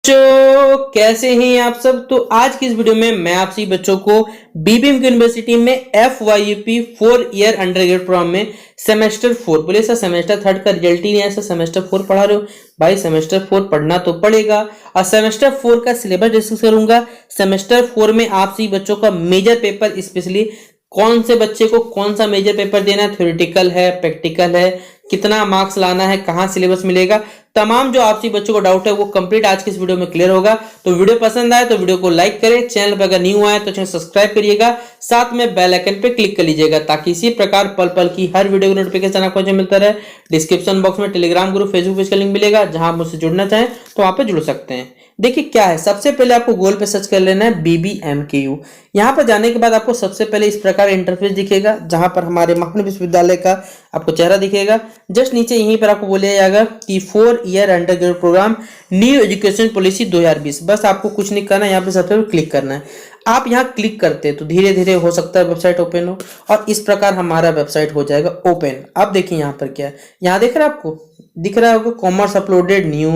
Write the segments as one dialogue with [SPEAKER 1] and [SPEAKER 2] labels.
[SPEAKER 1] बच्चों कैसे हैं आप सब। तो आज की इस वीडियो में मैं आपसे बच्चों को बीबीएम यूनिवर्सिटी में FYUP 4 ईयर अंडरग्रेड प्रोग्राम में सेमेस्टर 4 बोले सर सेमेस्टर 3 का रिजल्ट ही नहीं है सर सेमेस्टर 4 पढ़ा रहे हो। भाई सेमेस्टर 4 पढ़ना तो पड़ेगा और सेमेस्टर 4 का सिलेबस डिस्कस करूंगा। सेमेस्टर 4 में आप सभी बच्चों का मेजर पेपर स्पेशली कौन से बच्चे को कौन सा मेजर पेपर देना है, थ्योरेटिकल है, प्रैक्टिकल है, कितना मार्क्स लाना है, कहां सिलेबस मिलेगा, तमाम जो आपसी बच्चों को डाउट है वो कंप्लीट आज की इस वीडियो में क्लियर होगा। तो वीडियो पसंद आए तो वीडियो को लाइक करें, चैनल पर अगर न्यू आए तो चैनल सब्सक्राइब करिएगा, साथ में बेल आइकन पे क्लिक कर लीजिएगा ताकि इसी प्रकार पल पल की हर वीडियो की नोटिफिकेशन आपको मिलता रहे। डिस्क्रिप्शन बॉक्स में टेलीग्राम ग्रुप, फेसबुक पेज का लिंक मिलेगा, जहां आप मुझसे जुड़ना चाहें तो वहां पे जुड़ सकते हैं। देखिए क्या है, सबसे पहले आपको गूगल पे सर्च कर लेना है BBMKU। यहाँ पर जाने के बाद आपको सबसे पहले इस प्रकार इंटरफेस दिखेगा, जहां पर हमारे महान विश्वविद्यालय का आपको चेहरा दिखेगा। जस्ट नीचे यहीं पर आपको बोला जाएगा कि 4 year undergrad program new education policy 2020। बस आपको कुछ नहीं करना है, यहाँ पे सबसे पहले क्लिक करना है। आप यहाँ क्लिक करते हैं तो धीरे धीरे हो सकता है वेबसाइट ओपन हो, और इस प्रकार हमारा वेबसाइट हो जाएगा ओपन। अब देखिए यहाँ पर क्या है, यहाँ देख रहे हैं आपको दिख रहा होगा commerce uploaded new,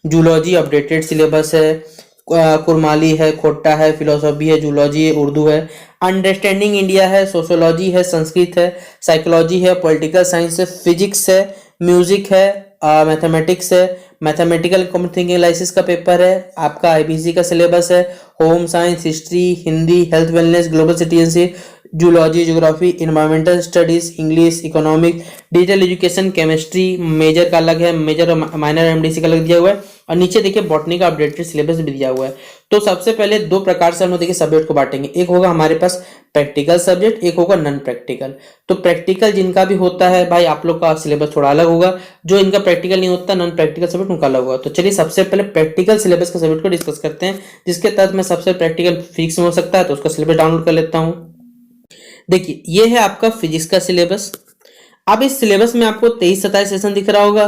[SPEAKER 1] zoology updated syllabus है, कुरमाली है, खोट्टा है, फिलोसॉफी है, जूलॉजी है, उर्दू है, अंडरस्टैंडिंग इंडिया है, सोशोलॉजी है, संस्कृत है, साइकोलॉजी है, पॉलिटिकल साइंस है, फिजिक्स है, म्यूजिक है, मैथमेटिक्स है, मैथमेटिकल थिंकिंग एनालिसिस का पेपर है, आपका IBC का सिलेबस है, home science, history, Hindi, health wellness, global citizenship, zoology, geography, environmental studies, English, economic, digital education, chemistry, major का अलग है, मेजर और माइनर MDC का अलग दिया हुआ है, और नीचे देखिए बॉटनी का अपडेटेड सिलेबस भी दिया हुआ है। तो सबसे पहले दो प्रकार से हम लोग देखिए सब्जेक्ट को बांटेंगे, एक होगा हमारे पास प्रैक्टिकल सब्जेक्ट, एक होगा नॉन प्रैक्टिकल। तो प्रैक्टिकल जिनका भी होता है भाई आप लोग का सिलेबस थोड़ा अलग होगा, जो इनका प्रैक्टिकल नहीं होता नॉन प्रैक्टिकल सब्जेक्ट उनका अलग होगा। तो चलिए सबसे पहले प्रैक्टिकल सिलेबस का सब्जेक्ट को डिस्कस करते हैं, जिसके तहत में सबसे प्रैक्टिकल फिजिक्स में हो सकता है, तो उसका सिलेबस डाउनलोड कर लेता हूँ। देखिए ये है आपका फिजिक्स का सिलेबस। अब इस सिलेबस में आपको 23-27 सेशन दिख रहा होगा,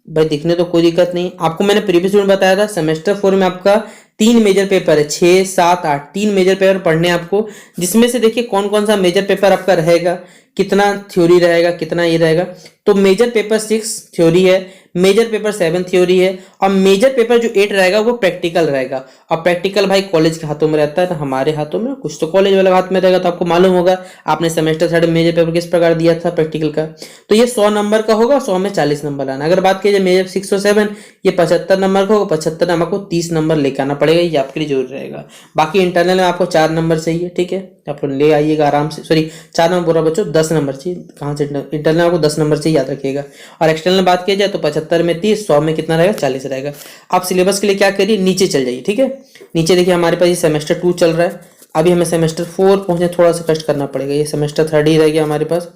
[SPEAKER 1] भाई दिखने तो कोई दिक्कत नहीं। आपको मैंने प्रीवियस वीडियो में बताया था सेमेस्टर 4 में आपका 3 मेजर पेपर है, 6, 7, 8 3 मेजर पेपर पढ़ने आपको, जिसमें से देखिए कौन कौन सा मेजर पेपर आपका रहेगा, कितना थ्योरी रहेगा, कितना ये रहेगा। तो मेजर पेपर 6 थ्योरी है, मेजर पेपर 7 थ्योरी है, और मेजर पेपर जो 8 रहेगा वो प्रैक्टिकल रहेगा। और प्रैक्टिकल भाई कॉलेज के हाथों में रहता है, तो हमारे हाथों में कुछ तो कॉलेज वाले हाथ में रहेगा। तो आपको मालूम होगा आपने सेमेस्टर 3 मेजर पेपर किस प्रकार दिया था प्रैक्टिकल का, तो ये 100 नंबर का होगा, 100 में 40 नंबर आना। अगर बात कीजिए मेजर 6 और 7 ये 75 नंबर का होगा, 75 नंबर को 30 नंबर लेकर आना पड़ेगा, ये आपके लिए जरूरी रहेगा। बाकी इंटरनल में आपको 4 नंबर चाहिए, ठीक है, आप लोग ले आइएगा आराम से। सॉरी 4 नंबर बुरा बच्चों, 10 नंबर चाहिए, कहाँ से इंटरनल आपको 10 नंबर चाहिए, याद रखिएगा। और एक्सटर्नल बात की जाए तो 75 में 30, 100 में कितना रहेगा 40 रहेगा। आप सिलेबस के लिए क्या करिए, नीचे चल जाइए, ठीक है। नीचे देखिए हमारे पास ये सेमेस्टर 2 चल रहा है, अभी हमें सेमेस्टर 4 पहुंचने थोड़ा सा कष्ट करना पड़ेगा, ये सेमेस्टर 3 ही रह गया हमारे पास।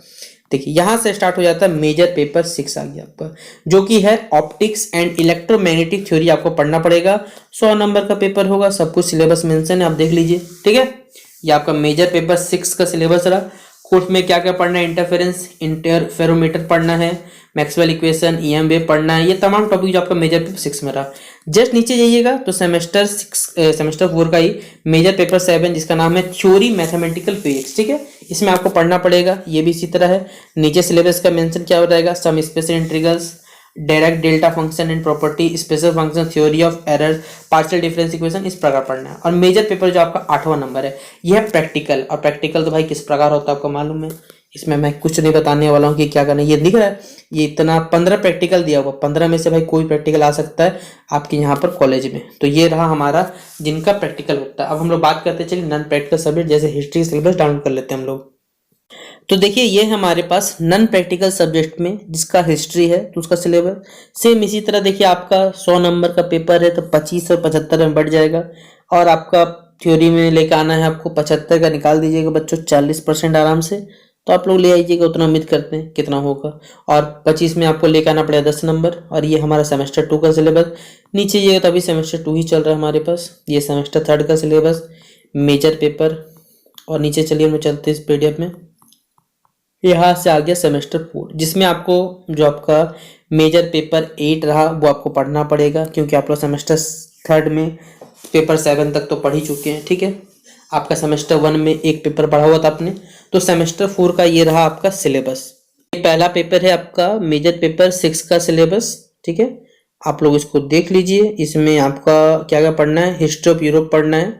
[SPEAKER 1] देखिए यहां से स्टार्ट हो जाता है मेजर पेपर 6 आ गया आपका, जो कि है ऑप्टिक्स एंड इलेक्ट्रोमैग्नेटिक थ्योरी। आपको पढ़ना पड़ेगा, 100 नंबर का पेपर होगा, सब कुछ सिलेबस मेंशन है, आप देख लीजिए, ठीक है। ये आपका मेजर पेपर 6 का सिलेबस रहा। कोर्स में क्या क्या पढ़ना है, इंटरफेरेंस, इंटरफेरोमीटर पढ़ना है, मैक्सवेल इक्वेशन, EM वेव पढ़ना है, ये तमाम टॉपिक जो आपका मेजर पेपर 6 में रहा। जस्ट नीचे जाइएगा तो सेमेस्टर 4 का ही मेजर पेपर 7 जिसका नाम है थ्योरी मैथमेटिकल फिजिक्स, ठीक है, इसमें आपको पढ़ना पड़ेगा, ये भी इसी तरह है। नीचे सिलेबस का मेंशन क्या हो रहेगा, some special integrals, direct delta function and property, special function, theory of error, partial difference equation, इस प्रकार पढ़ना है। और मेजर पेपर जो आपका 8वां नंबर है यह है प्रैक्टिकल। और प्रैक्टिकल तो भाई किस प्रकार होता है आपको मालूम है, इसमें मैं कुछ नहीं बताने वाला हूँ कि क्या करना है। ये दिख रहा है, ये इतना 15 प्रैक्टिकल दिया हुआ, 15 में से भाई कोई प्रैक्टिकल आ सकता है आपके यहाँ पर कॉलेज में। तो ये रहा हमारा जिनका प्रैक्टिकल होता है। अब हम लोग बात करते हैं, चलिए नॉन प्रैक्टिकल सब्जेक्ट, जैसे हिस्ट्री सिलेबस डाउनलोड कर लेते हैं हम लोग। तो देखिए ये हमारे पास नॉन प्रैक्टिकल सब्जेक्ट में जिसका हिस्ट्री है तो उसका सिलेबस सेम इसी तरह। देखिए आपका 100 नंबर का पेपर है तो 25 और 75 में बढ़ जाएगा, और आपका थ्योरी में लेकर आना है आपको 75 का निकाल दीजिएगा बच्चों 40% आराम से, तो आप लोग ले आइएगा, उतना उम्मीद करते हैं कितना होगा। और 25 में आपको लेकर आना पड़ेगा 10 नंबर, और ये हमारा सेमेस्टर 2 का सिलेबस। नीचे ये तो अभी सेमेस्टर 2 ही चल रहा है हमारे पास, ये सेमेस्टर 3 का सिलेबस, मेजर पेपर। और नीचे चलिए हम चलते हैं इस PDF में, यहाँ से आ गया सेमेस्टर 4 जिसमें आपको जो आपका मेजर पेपर 8 रहा वो आपको पढ़ना पड़ेगा, क्योंकि आप लोग सेमेस्टर 3 में पेपर 7 तक तो पढ़ ही चुके हैं, ठीक है। आपका सेमेस्टर 1 में एक पेपर पढ़ा हुआ था आपने, तो सेमेस्टर 4 का ये रहा आपका सिलेबस। पहला पेपर है आपका मेजर पेपर 6 का सिलेबस, ठीक है, आप लोग इसको देख लीजिए। इसमें आपका क्या क्या पढ़ना है, हिस्ट्री ऑफ यूरोप पढ़ना है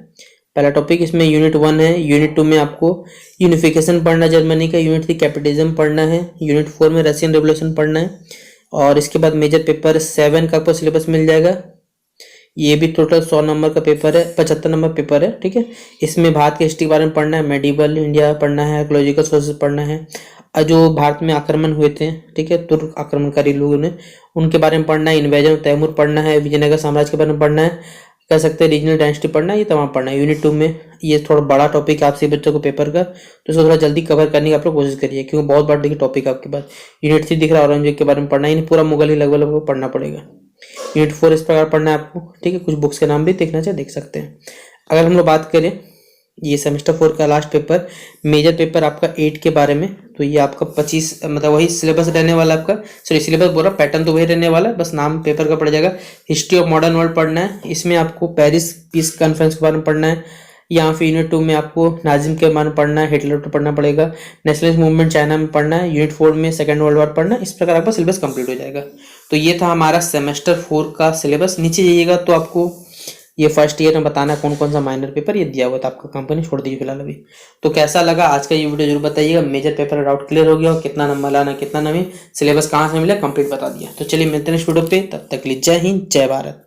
[SPEAKER 1] पहला टॉपिक। इसमें यूनिट 1 है। यूनिट 2 में आपको यूनिफिकेशन पढ़ना है जर्मनी का। यूनिट 3 कैपिटलिज्म पढ़ना है। यूनिट 4 में रशियन रेवोल्यूशन पढ़ना है। और इसके बाद मेजर पेपर 7 का आपको सिलेबस मिल जाएगा। ये भी टोटल 100 नंबर का पेपर है, 75 नंबर पेपर है, ठीक है। इसमें भारत की हिस्ट्री के बारे में पढ़ना है, मेडिवल इंडिया पढ़ना है, आर्कोलॉजिकल सोर्सेज पढ़ना है, जो भारत में आक्रमण हुए थे, ठीक है, तुर्क आक्रमणकारी लोगों ने, उनके बारे में पढ़ना है। इन्वेजन ऑफ तैमूर पढ़ना है, विजयनगर साम्राज्य के बारे में पढ़ना है, कह सकते हैं रीजनल डायनेस्टी पढ़ना है, ये तमाम पढ़ना है। यूनिट 2 में ये थोड़ा बड़ा टॉपिक है आपसे बच्चों को पेपर का, तो इसको थोड़ा जल्दी कवर करने की आप लोग कोशिश करिए, क्योंकि बहुत बड़ा टॉपिक आपके पास। यूनिट 3 दिख रहा है, औरंगजेब के बारे में पढ़ना है, पूरा मुगल ही लगभग लगभग पढ़ना पड़ेगा। यूनिट 4 इस प्रकार पढ़ना है आपको, ठीक है। कुछ बुक्स के नाम भी देखना चाहिए, देख सकते हैं। अगर हम लोग बात करें ये सेमेस्टर 4 का लास्ट पेपर, मेजर पेपर आपका 8 के बारे में, तो ये आपका 25 मतलब वही सिलेबस रहने वाला है आपका, सॉरी सिलेबस बोल रहा, पैटर्न तो वही रहने वाला है, बस नाम पेपर का पड़ जाएगा। हिस्ट्री ऑफ मॉडर्न वर्ल्ड पढ़ना है। इसमें आपको पेरिस पीस कॉन्फ्रेंस के बारे में पढ़ना है। यहाँ पे यूनिट 2 में आपको नाजिम के बारे में पढ़ना है, हिटलर को पढ़ना पड़ेगा। नेशनलिस्ट मूवमेंट चाइना में पढ़ना है। यूनिट 4 में सेकेंड वर्ल्ड वॉर पढ़ना है। इस प्रकार आपका सिलेबस कंप्लीट हो जाएगा। तो ये था हमारा सेमेस्टर 4 का सिलेबस। नीचे जाइएगा तो आपको ये फर्स्ट ईयर में बताना है कौन कौन सा माइनर पेपर ये दिया हुआ था, आपका कंपनी छोड़ दीजिए फिलहाल अभी। तो कैसा लगा आज का ये वीडियो जरूर बताइएगा। मेजर पेपर का डाउट क्लियर हो गया हो, कितना नंबर लाना, कितना नहीं, सिलेबस कहाँ से मिला कंप्लीट बता दिया। तो चलिए मिलते हैं नेक्स्ट वीडियो पे, तब तक के लिए जय हिंद जय भारत।